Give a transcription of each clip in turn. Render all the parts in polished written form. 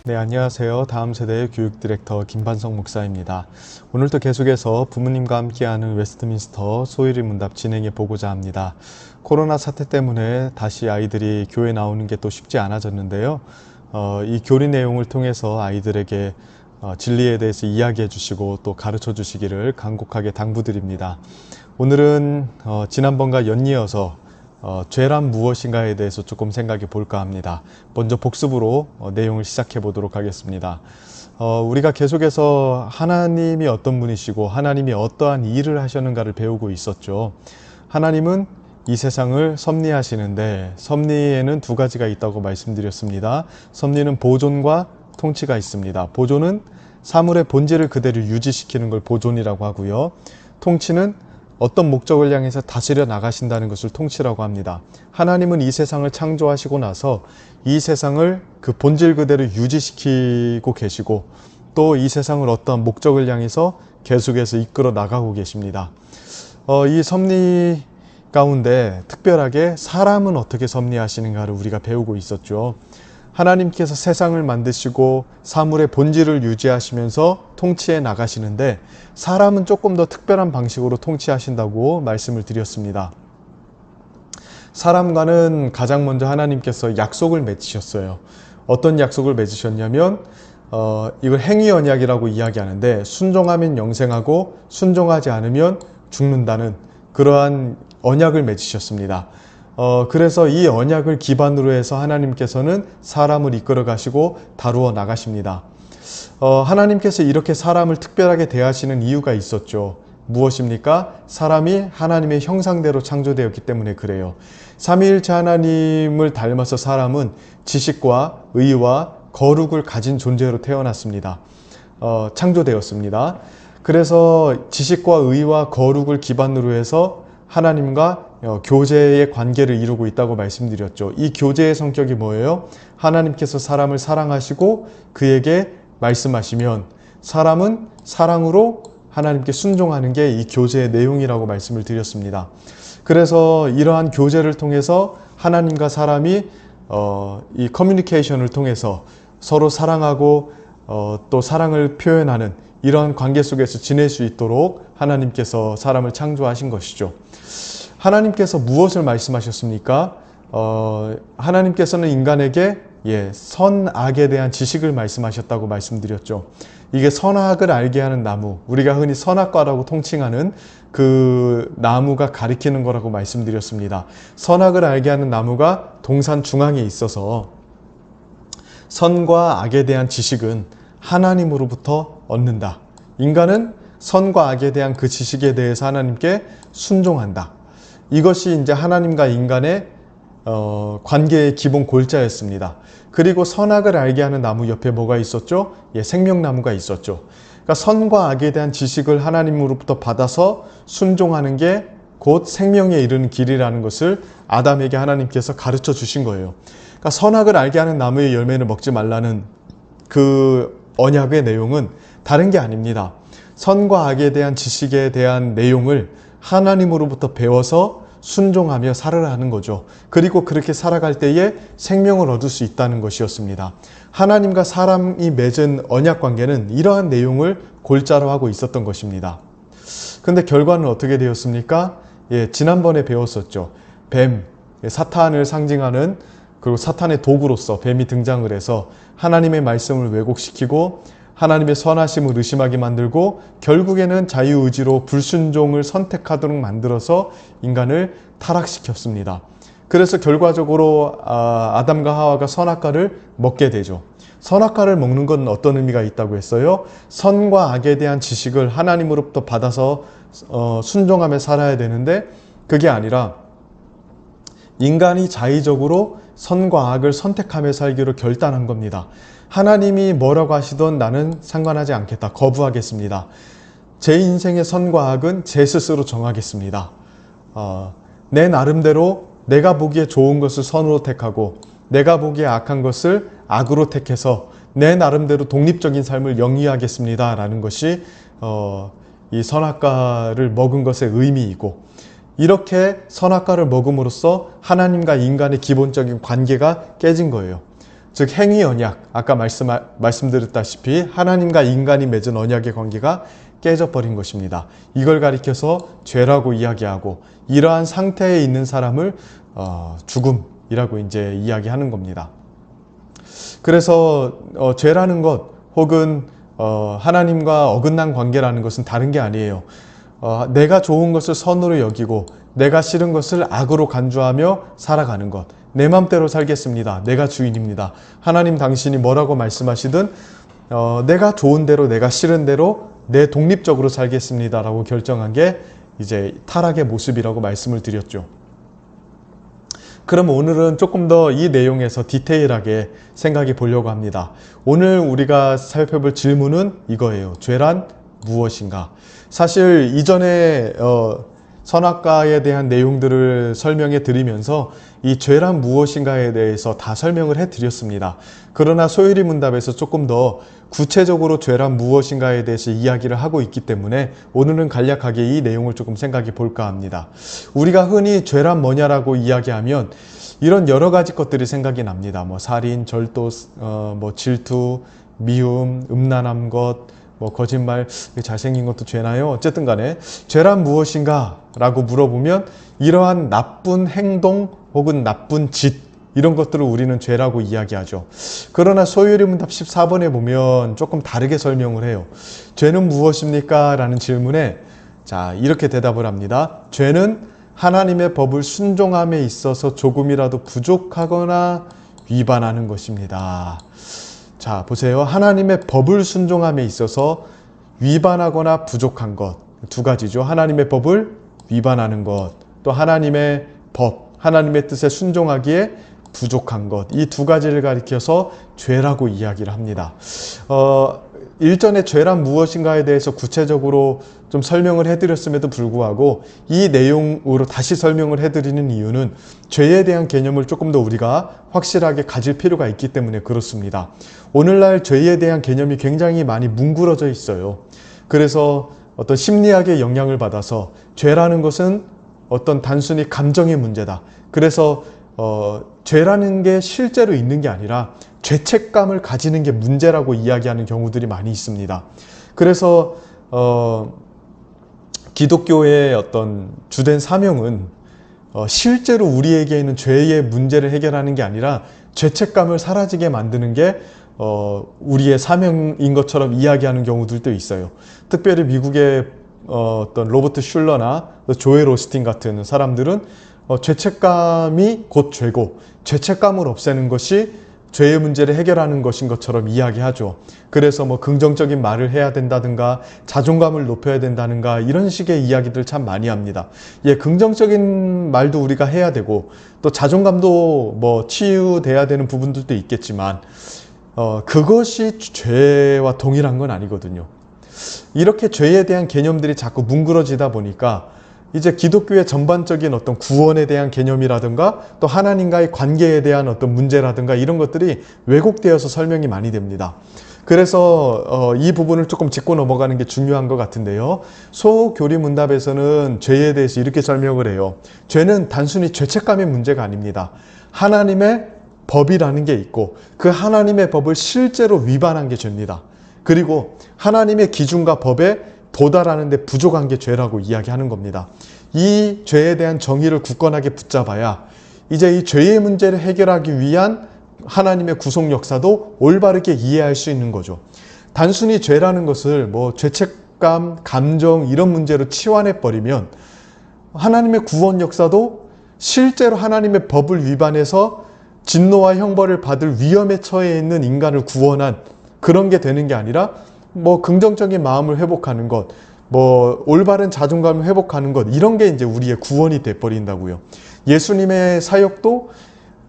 네, 안녕하세요. 다음 세대의 교육 디렉터 김반성 목사입니다. 오늘도 계속해서 부모님과 함께하는 웨스트민스터 소일의 문답 진행해 보고자 합니다. 코로나 사태 때문에 다시 아이들이 교회 나오는 게 또 쉽지 않아졌는데요. 이 교리 내용을 통해서 아이들에게 진리에 대해서 이야기해 주시고 또 가르쳐 주시기를 간곡하게 당부드립니다. 오늘은 지난번과 연이어서 죄란 무엇인가에 대해서 조금 생각해 볼까 합니다. 먼저 복습으로 내용을 시작해 보도록 하겠습니다. 우리가 계속해서 하나님이 어떤 분이시고 하나님이 어떠한 일을 하셨는가를 배우고 있었죠. 하나님은 이 세상을 섭리하시는데 섭리에는 두 가지가 있다고 말씀드렸습니다. 섭리는 보존과 통치가 있습니다. 보존은 사물의 본질을 그대로 유지시키는 걸 보존이라고 하고요. 통치는 어떤 목적을 향해서 다스려 나가신다는 것을 통치라고 합니다. 하나님은 이 세상을 창조하시고 나서 이 세상을 그 본질 그대로 유지시키고 계시고 또 이 세상을 어떤 목적을 향해서 계속해서 이끌어 나가고 계십니다. 이 섭리 가운데 특별하게 사람은 어떻게 섭리하시는가를 우리가 배우고 있었죠. 하나님께서 세상을 만드시고 사물의 본질을 유지하시면서 통치해 나가시는데 사람은 조금 더 특별한 방식으로 통치하신다고 말씀을 드렸습니다. 사람과는 가장 먼저 하나님께서 약속을 맺으셨어요. 어떤 약속을 맺으셨냐면 이걸 행위 언약이라고 이야기하는데 순종하면 영생하고 순종하지 않으면 죽는다는 그러한 언약을 맺으셨습니다. 그래서 이 언약을 기반으로 해서 하나님께서는 사람을 이끌어 가시고 다루어 나가십니다. 하나님께서 이렇게 사람을 특별하게 대하시는 이유가 있었죠. 무엇입니까? 사람이 하나님의 형상대로 창조되었기 때문에 그래요. 삼위일체 하나님을 닮아서 사람은 지식과 의와 거룩을 가진 존재로 태어났습니다. 창조되었습니다. 그래서 지식과 의와 거룩을 기반으로 해서 하나님과 교제의 관계를 이루고 있다고 말씀드렸죠. 이 교제의 성격이 뭐예요? 하나님께서 사람을 사랑하시고 그에게 말씀하시면 사람은 사랑으로 하나님께 순종하는 게 이 교제의 내용이라고 말씀을 드렸습니다. 그래서 이러한 교제를 통해서 하나님과 사람이 이 커뮤니케이션을 통해서 서로 사랑하고 또 사랑을 표현하는 이러한 관계 속에서 지낼 수 있도록 하나님께서 사람을 창조하신 것이죠. 하나님께서 무엇을 말씀하셨습니까? 하나님께서는 인간에게 선악에 대한 지식을 말씀하셨다고 말씀드렸죠. 이게 선악을 알게 하는 나무, 우리가 흔히 선악과라고 통칭하는 그 나무가 가리키는 거라고 말씀드렸습니다. 선악을 알게 하는 나무가 동산 중앙에 있어서 선과 악에 대한 지식은 하나님으로부터 얻는다. 인간은 선과 악에 대한 그 지식에 대해서 하나님께 순종한다. 이것이 이제 하나님과 인간의 관계의 기본 골자였습니다. 그리고 선악을 알게 하는 나무 옆에 뭐가 있었죠? 생명나무가 있었죠. 그러니까 선과 악에 대한 지식을 하나님으로부터 받아서 순종하는 게 곧 생명에 이르는 길이라는 것을 아담에게 하나님께서 가르쳐 주신 거예요. 그러니까 선악을 알게 하는 나무의 열매는 먹지 말라는 그 언약의 내용은 다른 게 아닙니다. 선과 악에 대한 지식에 대한 내용을 하나님으로부터 배워서 순종하며 살아가는 거죠. 그리고 그렇게 살아갈 때에 생명을 얻을 수 있다는 것이었습니다. 하나님과 사람이 맺은 언약 관계는 이러한 내용을 골자로 하고 있었던 것입니다. 그런데 결과는 어떻게 되었습니까? 지난번에 배웠었죠. 뱀, 사탄을 상징하는 그리고 사탄의 도구로서 뱀이 등장을 해서 하나님의 말씀을 왜곡시키고 하나님의 선하심을 의심하게 만들고 결국에는 자유의지로 불순종을 선택하도록 만들어서 인간을 타락시켰습니다. 그래서 결과적으로 아담과 하와가 선악과를 먹게 되죠. 선악과를 먹는 건 어떤 의미가 있다고 했어요? 선과 악에 대한 지식을 하나님으로부터 받아서 순종하며 살아야 되는데 그게 아니라 인간이 자의적으로 선과 악을 선택하며 살기로 결단한 겁니다. 하나님이 뭐라고 하시던 나는 상관하지 않겠다. 거부하겠습니다. 제 인생의 선과 악은 제 스스로 정하겠습니다. 내 나름대로 내가 보기에 좋은 것을 선으로 택하고 내가 보기에 악한 것을 악으로 택해서 내 나름대로 독립적인 삶을 영위하겠습니다. 라는 것이 이 선악과를 먹은 것의 의미이고 이렇게 선악과를 먹음으로써 하나님과 인간의 기본적인 관계가 깨진 거예요. 즉 행위 언약, 아까 말씀드렸다시피 하나님과 인간이 맺은 언약의 관계가 깨져버린 것입니다. 이걸 가리켜서 죄라고 이야기하고 이러한 상태에 있는 사람을 죽음이라고 이제 이야기하는 겁니다. 그래서 죄라는 것 혹은 하나님과 어긋난 관계라는 것은 다른 게 아니에요. 내가 좋은 것을 선으로 여기고 내가 싫은 것을 악으로 간주하며 살아가는 것. 내 맘대로 살겠습니다. 내가 주인입니다. 하나님 당신이 뭐라고 말씀하시든 내가 좋은 대로 내가 싫은 대로 내 독립적으로 살겠습니다 라고 결정한 게 이제 타락의 모습이라고 말씀을 드렸죠. 그럼 오늘은 조금 더 이 내용에서 디테일하게 생각해 보려고 합니다. 오늘 우리가 살펴볼 질문은 이거예요. 죄란 무엇인가? 사실 이전에 선악과에 대한 내용들을 설명해 드리면서 이 죄란 무엇인가에 대해서 다 설명을 해 드렸습니다. 그러나 소율이 문답에서 조금 더 구체적으로 죄란 무엇인가에 대해서 이야기를 하고 있기 때문에 오늘은 간략하게 이 내용을 조금 생각해 볼까 합니다. 우리가 흔히 죄란 뭐냐라고 이야기하면 이런 여러 가지 것들이 생각이 납니다. 뭐 살인, 절도, 뭐 질투, 미움, 음란한 것, 뭐 거짓말, 잘생긴 것도 죄나요? 어쨌든 간에 죄란 무엇인가 라고 물어보면 이러한 나쁜 행동 혹은 나쁜 짓 이런 것들을 우리는 죄라고 이야기하죠. 그러나 소율이 문답 14번에 보면 조금 다르게 설명을 해요. 죄는 무엇입니까? 라는 질문에 자 이렇게 대답을 합니다. 죄는 하나님의 법을 순종함에 있어서 조금이라도 부족하거나 위반하는 것입니다. 자 보세요. 하나님의 법을 순종함에 있어서 위반하거나 부족한 것 두 가지죠. 하나님의 법을 위반하는 것, 또 하나님의 법, 하나님의 뜻에 순종하기에 부족한 것, 이 두 가지를 가리켜서 죄라고 이야기를 합니다. 일전에 죄란 무엇인가에 대해서 구체적으로 좀 설명을 해드렸음에도 불구하고 이 내용으로 다시 설명을 해드리는 이유는 죄에 대한 개념을 조금 더 우리가 확실하게 가질 필요가 있기 때문에 그렇습니다. 오늘날 죄에 대한 개념이 굉장히 많이 뭉그러져 있어요. 그래서 어떤 심리학의 영향을 받아서 죄라는 것은 어떤 단순히 감정의 문제다. 그래서 죄라는 게 실제로 있는 게 아니라 죄책감을 가지는 게 문제라고 이야기하는 경우들이 많이 있습니다. 그래서 기독교의 어떤 주된 사명은 실제로 우리에게 있는 죄의 문제를 해결하는 게 아니라 죄책감을 사라지게 만드는 게 우리의 사명인 것처럼 이야기하는 경우들도 있어요. 특별히 미국의 어떤 로버트 슐러나 조엘 오스틴 같은 사람들은 죄책감이 곧 죄고 죄책감을 없애는 것이 죄의 문제를 해결하는 것인 것처럼 이야기하죠. 그래서 뭐 긍정적인 말을 해야 된다든가 자존감을 높여야 된다든가 이런 식의 이야기들 참 많이 합니다. 예, 긍정적인 말도 우리가 해야 되고 또 자존감도 뭐 치유돼야 되는 부분들도 있겠지만 그것이 죄와 동일한 건 아니거든요. 이렇게 죄에 대한 개념들이 자꾸 뭉그러지다 보니까 이제 기독교의 전반적인 어떤 구원에 대한 개념이라든가 또 하나님과의 관계에 대한 어떤 문제라든가 이런 것들이 왜곡되어서 설명이 많이 됩니다. 그래서 이 부분을 조금 짚고 넘어가는 게 중요한 것 같은데요. 소교리문답에서는 죄에 대해서 이렇게 설명을 해요. 죄는 단순히 죄책감의 문제가 아닙니다. 하나님의 법이라는 게 있고 그 하나님의 법을 실제로 위반한 게 죄입니다. 그리고 하나님의 기준과 법에 도달하는 데 부족한 게 죄라고 이야기하는 겁니다. 이 죄에 대한 정의를 굳건하게 붙잡아야 이제 이 죄의 문제를 해결하기 위한 하나님의 구속 역사도 올바르게 이해할 수 있는 거죠. 단순히 죄라는 것을 뭐 죄책감, 감정 이런 문제로 치환해버리면 하나님의 구원 역사도 실제로 하나님의 법을 위반해서 진노와 형벌을 받을 위험에 처해 있는 인간을 구원한 그런 게 되는 게 아니라 뭐 긍정적인 마음을 회복하는 것, 뭐 올바른 자존감을 회복하는 것 이런 게 이제 우리의 구원이 돼버린다고요. 예수님의 사역도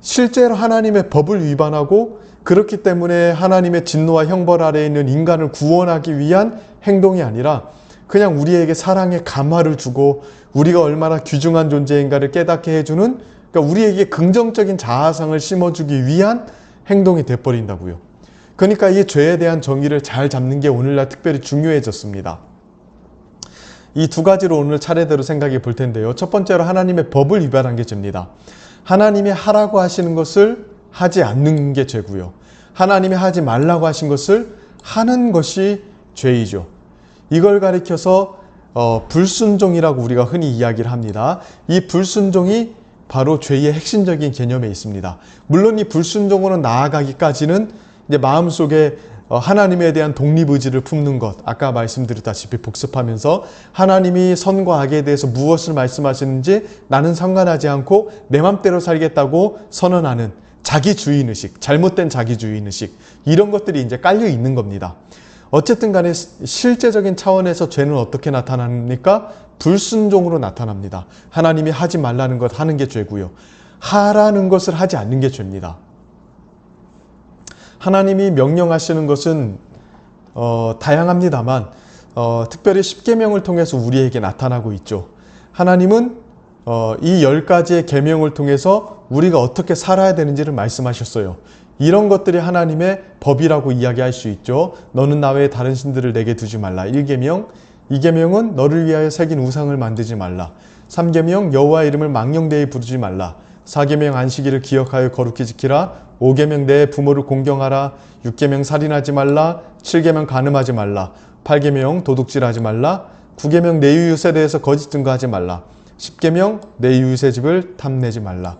실제로 하나님의 법을 위반하고 그렇기 때문에 하나님의 진노와 형벌 아래에 있는 인간을 구원하기 위한 행동이 아니라 그냥 우리에게 사랑의 감화를 주고 우리가 얼마나 귀중한 존재인가를 깨닫게 해주는 그러니까 우리에게 긍정적인 자아상을 심어주기 위한 행동이 돼버린다고요. 그러니까 이 죄에 대한 정의를 잘 잡는 게 오늘날 특별히 중요해졌습니다. 이 두 가지로 오늘 차례대로 생각해 볼 텐데요. 첫 번째로 하나님의 법을 위반한 게 죄입니다. 하나님이 하라고 하시는 것을 하지 않는 게 죄고요. 하나님이 하지 말라고 하신 것을 하는 것이 죄이죠. 이걸 가리켜서 불순종이라고 우리가 흔히 이야기를 합니다. 이 불순종이 바로 죄의 핵심적인 개념에 있습니다. 물론 이 불순종으로 나아가기까지는 이제 마음속에 하나님에 대한 독립의지를 품는 것, 아까 말씀드렸다시피 복습하면서 하나님이 선과 악에 대해서 무엇을 말씀하시는지 나는 상관하지 않고 내 맘대로 살겠다고 선언하는 자기주의의식, 잘못된 자기주의의식, 이런 것들이 이제 깔려 있는 겁니다. 어쨌든 간에 실제적인 차원에서 죄는 어떻게 나타납니까? 불순종으로 나타납니다. 하나님이 하지 말라는 것 하는 게 죄고요. 하라는 것을 하지 않는 게 죄입니다. 하나님이 명령하시는 것은 다양합니다만 특별히 십계명을 통해서 우리에게 나타나고 있죠. 하나님은 이 10가지의 계명을 통해서 우리가 어떻게 살아야 되는지를 말씀하셨어요. 이런 것들이 하나님의 법이라고 이야기할 수 있죠. 너는 나 외에 다른 신들을 내게 두지 말라. 1계명, 2계명은 너를 위하여 새긴 우상을 만들지 말라. 3계명 여호와의 이름을 망령되이 부르지 말라. 4계명 안식일을 기억하여 거룩히 지키라. 5계명 내 부모를 공경하라. 6계명 살인하지 말라. 7계명 간음하지 말라. 8계명 도둑질하지 말라. 9계명 내 이웃에 대해서 거짓 증거하지 말라. 10계명 내 이웃의 집을 탐내지 말라.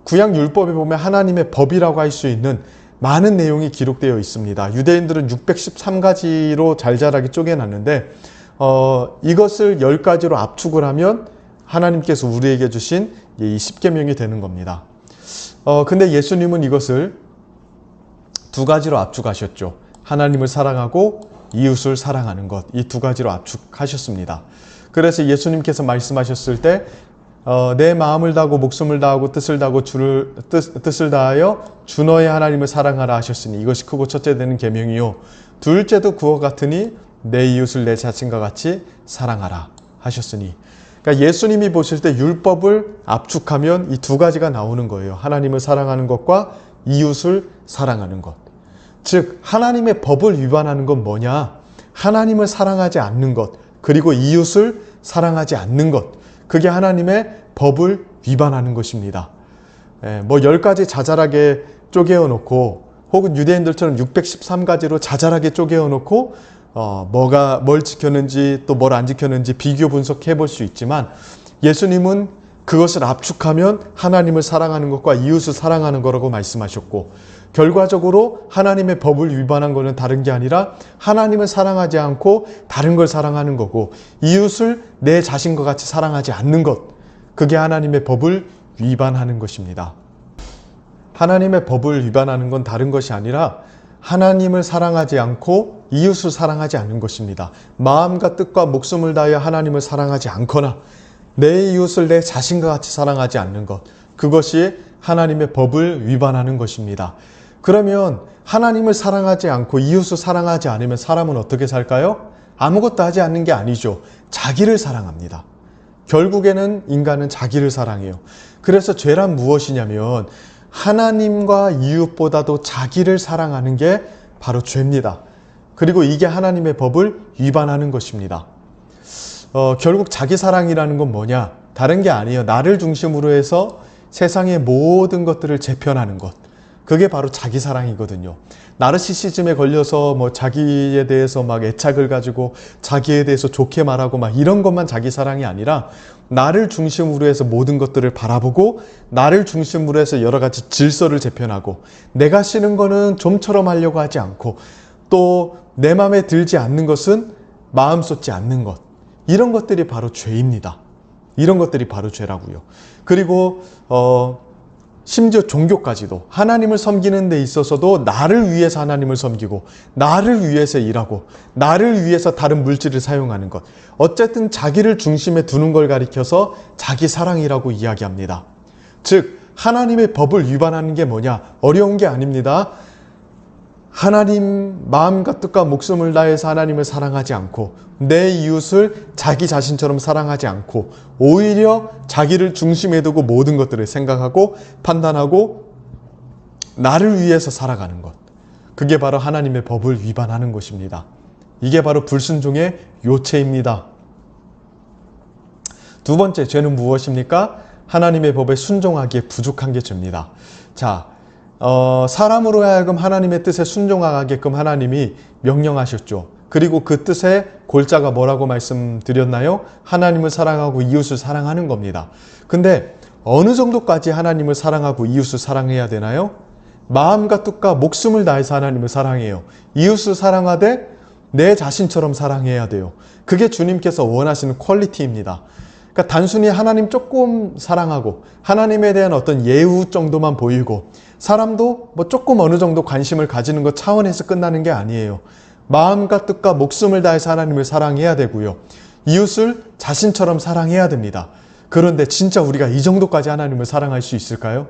구약 율법에 보면 하나님의 법이라고 할 수 있는 많은 내용이 기록되어 있습니다. 유대인들은 613가지로 잘잘하게 쪼개놨는데 이것을 10가지로 압축을 하면 하나님께서 우리에게 주신 이 10계명이 되는 겁니다. 근데 예수님은 이것을 2가지로 압축하셨죠. 하나님을 사랑하고 이웃을 사랑하는 것, 이 2가지로 압축하셨습니다. 그래서 예수님께서 말씀하셨을 때 내 마음을 다하고 목숨을 다하고 뜻을 다하고 뜻을 다하여 주 너의 하나님을 사랑하라 하셨으니 이것이 크고 첫째 되는 계명이요 둘째도 그와 같으니 내 이웃을 내 자신과 같이 사랑하라 하셨으니, 그러니까 예수님이 보실 때 율법을 압축하면 이 2가지가 나오는 거예요. 하나님을 사랑하는 것과 이웃을 사랑하는 것. 즉 하나님의 법을 위반하는 건 뭐냐? 하나님을 사랑하지 않는 것, 그리고 이웃을 사랑하지 않는 것, 그게 하나님의 법을 위반하는 것입니다. 뭐 10가지 자잘하게 쪼개어 놓고 혹은 유대인들처럼 613가지로 자잘하게 쪼개어 놓고 뭘 지켰는지 또 뭘 안 지켰는지 비교 분석해 볼 수 있지만 예수님은 그것을 압축하면 하나님을 사랑하는 것과 이웃을 사랑하는 거라고 말씀하셨고, 결과적으로 하나님의 법을 위반한 것은 다른 게 아니라 하나님을 사랑하지 않고 다른 걸 사랑하는 거고, 이웃을 내 자신과 같이 사랑하지 않는 것, 그게 하나님의 법을 위반하는 것입니다. 하나님의 법을 위반하는 건 다른 것이 아니라 하나님을 사랑하지 않고 이웃을 사랑하지 않는 것입니다. 마음과 뜻과 목숨을 다하여 하나님을 사랑하지 않거나 내 이웃을 내 자신과 같이 사랑하지 않는 것, 그것이 하나님의 법을 위반하는 것입니다. 그러면 하나님을 사랑하지 않고 이웃을 사랑하지 않으면 사람은 어떻게 살까요? 아무것도 하지 않는 게 아니죠. 자기를 사랑합니다. 결국에는 인간은 자기를 사랑해요. 그래서 죄란 무엇이냐면 하나님과 이웃보다도 자기를 사랑하는 게 바로 죄입니다. 그리고 이게 하나님의 법을 위반하는 것입니다. 결국 자기 사랑이라는 건 뭐냐? 다른 게 아니에요. 나를 중심으로 해서 세상의 모든 것들을 재편하는 것. 그게 바로 자기 사랑이거든요. 나르시시즘에 걸려서 뭐 자기에 대해서 막 애착을 가지고 자기에 대해서 좋게 말하고 막 이런 것만 자기 사랑이 아니라 나를 중심으로 해서 모든 것들을 바라보고 나를 중심으로 해서 여러 가지 질서를 재편하고 내가 싫은 거는 좀처럼 하려고 하지 않고 또 내 마음에 들지 않는 것은 마음 쏟지 않는 것. 이런 것들이 바로 죄입니다. 이런 것들이 바로 죄라고요. 그리고 심지어 종교까지도 하나님을 섬기는 데 있어서도 나를 위해서 하나님을 섬기고 나를 위해서 일하고 나를 위해서 다른 물질을 사용하는 것. 어쨌든 자기를 중심에 두는 걸 가리켜서 자기 사랑이라고 이야기합니다. 즉 하나님의 법을 위반하는 게 뭐냐? 어려운 게 아닙니다. 하나님 마음과 뜻과 목숨을 다해서 하나님을 사랑하지 않고 내 이웃을 자기 자신처럼 사랑하지 않고 오히려 자기를 중심에 두고 모든 것들을 생각하고 판단하고 나를 위해서 살아가는 것. 그게 바로 하나님의 법을 위반하는 것입니다. 이게 바로 불순종의 요체입니다. 두 번째 죄는 무엇입니까? 하나님의 법에 순종하기에 부족한 게 죄입니다. 자, 사람으로 하여금 하나님의 뜻에 순종하게끔 하나님이 명령하셨죠. 그리고 그 뜻의 골자가 뭐라고 말씀드렸나요? 하나님을 사랑하고 이웃을 사랑하는 겁니다. 근데 어느 정도까지 하나님을 사랑하고 이웃을 사랑해야 되나요? 마음과 뜻과 목숨을 다해서 하나님을 사랑해요. 이웃을 사랑하되 내 자신처럼 사랑해야 돼요. 그게 주님께서 원하시는 퀄리티입니다. 그러니까 단순히 하나님 조금 사랑하고 하나님에 대한 어떤 예우 정도만 보이고 사람도 뭐 조금 어느 정도 관심을 가지는 것 차원에서 끝나는 게 아니에요. 마음과 뜻과 목숨을 다해서 하나님을 사랑해야 되고요. 이웃을 자신처럼 사랑해야 됩니다. 그런데 진짜 우리가 이 정도까지 하나님을 사랑할 수 있을까요?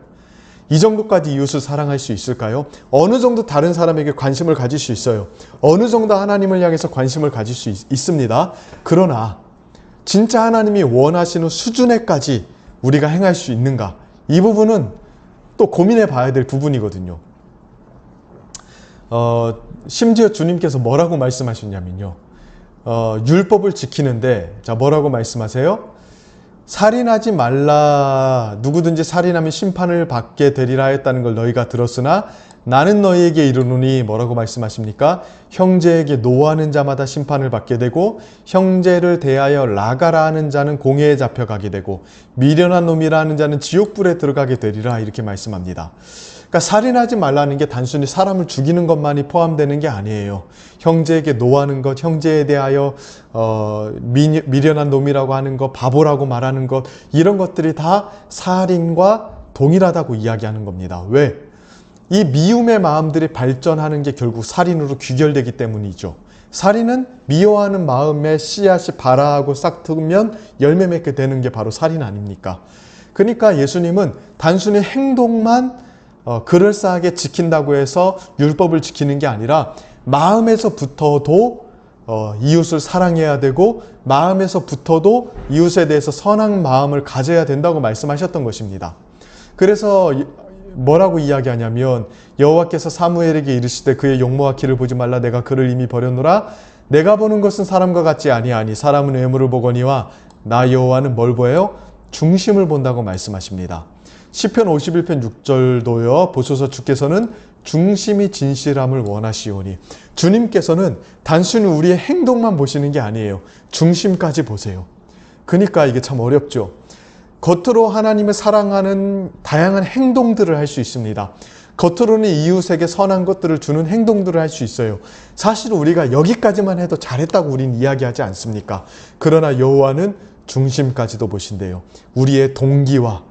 이 정도까지 이웃을 사랑할 수 있을까요? 어느 정도 다른 사람에게 관심을 가질 수 있어요. 어느 정도 하나님을 향해서 관심을 가질 수 있습니다. 그러나 진짜 하나님이 원하시는 수준에까지 우리가 행할 수 있는가? 이 부분은 또 고민해 봐야 될 부분이거든요. 심지어 주님께서 뭐라고 말씀하셨냐면요. 율법을 지키는데, 자, 뭐라고 말씀하세요? 살인하지 말라. 누구든지 살인하면 심판을 받게 되리라 했다는 걸 너희가 들었으나 나는 너희에게 이르노니 뭐라고 말씀하십니까? 형제에게 노하는 자마다 심판을 받게 되고 형제를 대하여 라가라 하는 자는 공회에 잡혀가게 되고 미련한 놈이라 하는 자는 지옥불에 들어가게 되리라 이렇게 말씀합니다. 그러니까 살인하지 말라는 게 단순히 사람을 죽이는 것만이 포함되는 게 아니에요. 형제에게 노하는 것, 형제에 대하여 미련한 놈이라고 하는 것, 바보라고 말하는 것, 이런 것들이 다 살인과 동일하다고 이야기하는 겁니다. 왜? 이 미움의 마음들이 발전하는 게 결국 살인으로 귀결되기 때문이죠. 살인은 미워하는 마음에 씨앗이 발아하고 싹 트면 열매 맺게 되는 게 바로 살인 아닙니까? 그러니까 예수님은 단순히 행동만 그럴싸하게 지킨다고 해서 율법을 지키는 게 아니라 마음에서부터도 이웃을 사랑해야 되고 마음에서부터도 이웃에 대해서 선한 마음을 가져야 된다고 말씀하셨던 것입니다. 그래서 뭐라고 이야기하냐면 여호와께서 사무엘에게 이르시되 그의 용모와 키를 보지 말라 내가 그를 이미 버렸노라 내가 보는 것은 사람과 같지 아니하니 사람은 외모를 보거니와 나 여호와는 뭘 보여요? 중심을 본다고 말씀하십니다. 시편 51편 6절도요. 보소서 주께서는 중심이 진실함을 원하시오니 주님께서는 단순히 우리의 행동만 보시는 게 아니에요. 중심까지 보세요. 그러니까 이게 참 어렵죠. 겉으로 하나님을 사랑하는 다양한 행동들을 할 수 있습니다. 겉으로는 이웃에게 선한 것들을 주는 행동들을 할 수 있어요. 사실 우리가 여기까지만 해도 잘했다고 우린 이야기하지 않습니까? 그러나 여호와는 중심까지도 보신대요. 우리의 동기와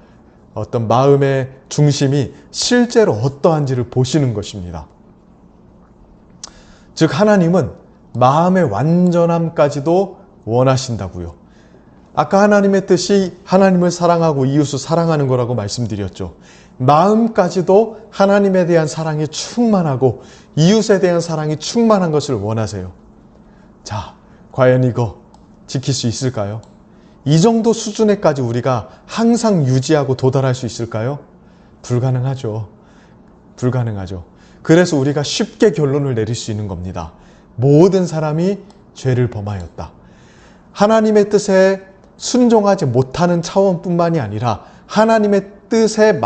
어떤 마음의 중심이 실제로 어떠한지를 보시는 것입니다. 즉 하나님은 마음의 완전함까지도 원하신다고요. 아까 하나님의 뜻이 하나님을 사랑하고 이웃을 사랑하는 거라고 말씀드렸죠. 마음까지도 하나님에 대한 사랑이 충만하고 이웃에 대한 사랑이 충만한 것을 원하세요. 자, 과연 이거 지킬 수 있을까요? 이 정도 수준에까지 우리가 항상 유지하고 도달할 수 있을까요? 불가능하죠. 불가능하죠. 그래서 우리가 쉽게 결론을 내릴 수 있는 겁니다. 모든 사람이 죄를 범하였다. 하나님의 뜻에 순종하지 못하는 차원뿐만이 아니라 하나님의 뜻에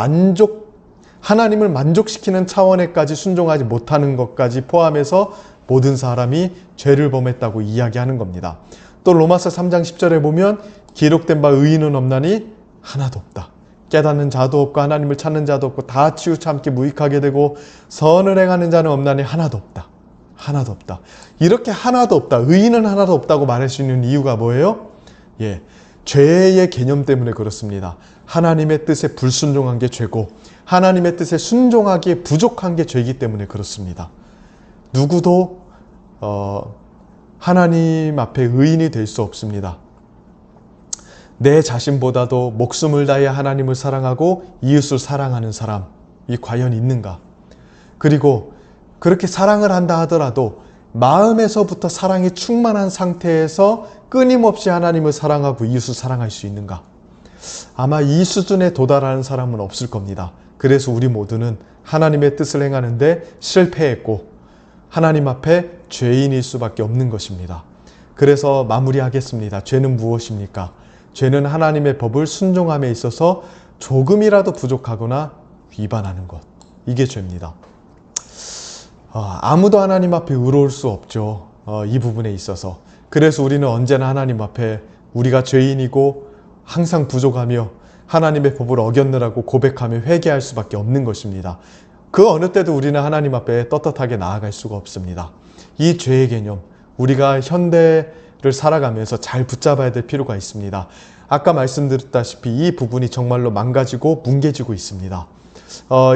하나님을 만족시키는 차원에까지 순종하지 못하는 것까지 포함해서 모든 사람이 죄를 범했다고 이야기하는 겁니다. 또 로마서 3장 10절에 보면 기록된 바 의인은 없나니 하나도 없다. 깨닫는 자도 없고 하나님을 찾는 자도 없고 다 치우참게 무익하게 되고 선을 행하는 자는 없나니 하나도 없다. 하나도 없다. 이렇게 하나도 없다. 의인은 하나도 없다고 말할 수 있는 이유가 뭐예요? 죄의 개념 때문에 그렇습니다. 하나님의 뜻에 불순종한 게 죄고 하나님의 뜻에 순종하기에 부족한 게 죄이기 때문에 그렇습니다. 누구도 하나님 앞에 의인이 될 수 없습니다. 내 자신보다도 목숨을 다해 하나님을 사랑하고 이웃을 사랑하는 사람이 과연 있는가? 그리고 그렇게 사랑을 한다 하더라도 마음에서부터 사랑이 충만한 상태에서 끊임없이 하나님을 사랑하고 이웃을 사랑할 수 있는가? 아마 이 수준에 도달하는 사람은 없을 겁니다. 그래서 우리 모두는 하나님의 뜻을 행하는데 실패했고 하나님 앞에 죄인일 수밖에 없는 것입니다. 그래서 마무리하겠습니다. 죄는 무엇입니까? 죄는 하나님의 법을 순종함에 있어서 조금이라도 부족하거나 위반하는 것. 이게 죄입니다. 아무도 하나님 앞에 의로울 수 없죠. 이 부분에 있어서. 그래서 우리는 언제나 하나님 앞에 우리가 죄인이고 항상 부족하며 하나님의 법을 어겼느라고 고백하며 회개할 수밖에 없는 것입니다. 그 어느 때도 우리는 하나님 앞에 떳떳하게 나아갈 수가 없습니다. 이 죄의 개념, 우리가 현대를 살아가면서 잘 붙잡아야 될 필요가 있습니다. 아까 말씀드렸다시피 이 부분이 정말로 망가지고 뭉개지고 있습니다.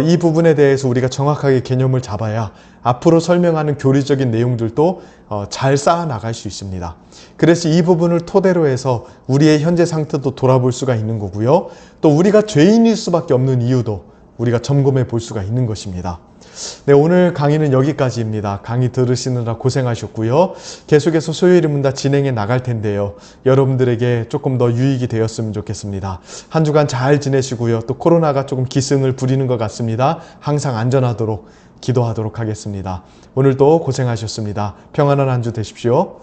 이 부분에 대해서 우리가 정확하게 개념을 잡아야 앞으로 설명하는 교리적인 내용들도 잘 쌓아 나갈 수 있습니다. 그래서 이 부분을 토대로 해서 우리의 현재 상태도 돌아볼 수가 있는 거고요. 또 우리가 죄인일 수밖에 없는 이유도 우리가 점검해 볼 수가 있는 것입니다. 네, 오늘 강의는 여기까지입니다. 강의 들으시느라 고생하셨고요. 계속해서 수요일의 문답 진행해 나갈 텐데요. 여러분들에게 조금 더 유익이 되었으면 좋겠습니다. 한 주간 잘 지내시고요. 또 코로나가 조금 기승을 부리는 것 같습니다. 항상 안전하도록 기도하도록 하겠습니다. 오늘도 고생하셨습니다. 평안한 한 주 되십시오.